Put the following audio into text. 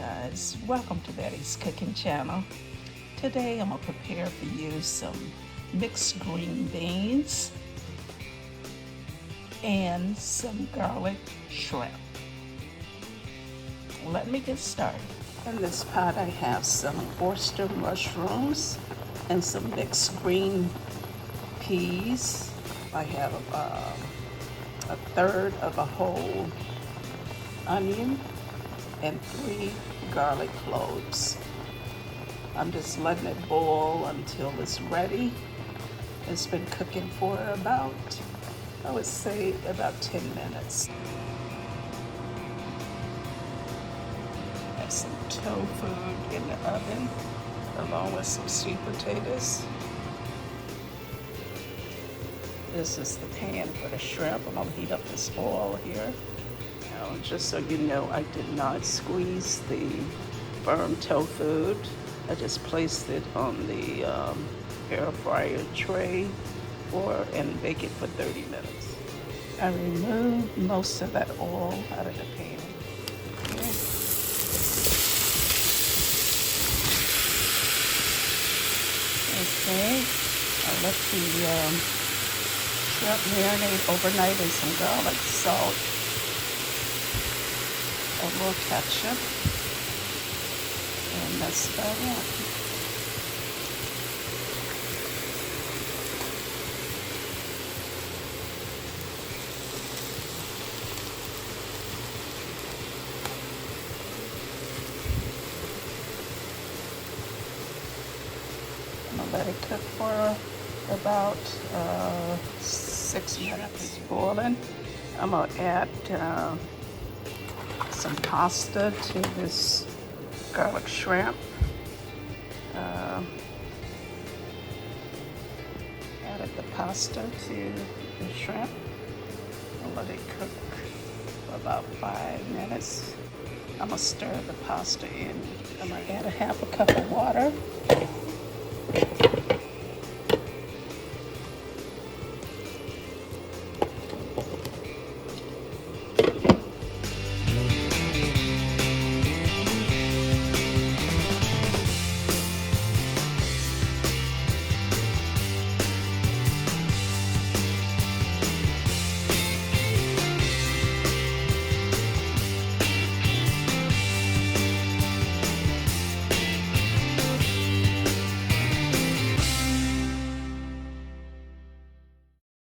guys, welcome to Bettye's Cooking Channel. Today I'm going to prepare for you some mixed green beans and some garlic shrimp. Let me get started. In this pot I have some oyster mushrooms and some mixed green peas. I have a third of a whole onion and 3 garlic cloves. I'm just letting it boil until it's ready. It's been cooking for about, I would say, about 10 minutes. I have some tofu in the oven along with some sweet potatoes. This is the pan for the shrimp. I'm gonna heat up this oil here. Now, just so you know, I did not squeeze the firm tofu. I just placed it on the air fryer tray and bake it for 30 minutes. I removed most of that oil out of the pan. Okay, I let the shrimp marinate overnight in some garlic, salt, a little ketchup, and that's about it. I'm gonna let it cook for about 6 minutes. It's boiling. I'm gonna add some pasta to this garlic shrimp. Added the pasta to the shrimp. I'll let it cook for about 5 minutes. I'm gonna stir the pasta in. I'm gonna add a half a cup of water.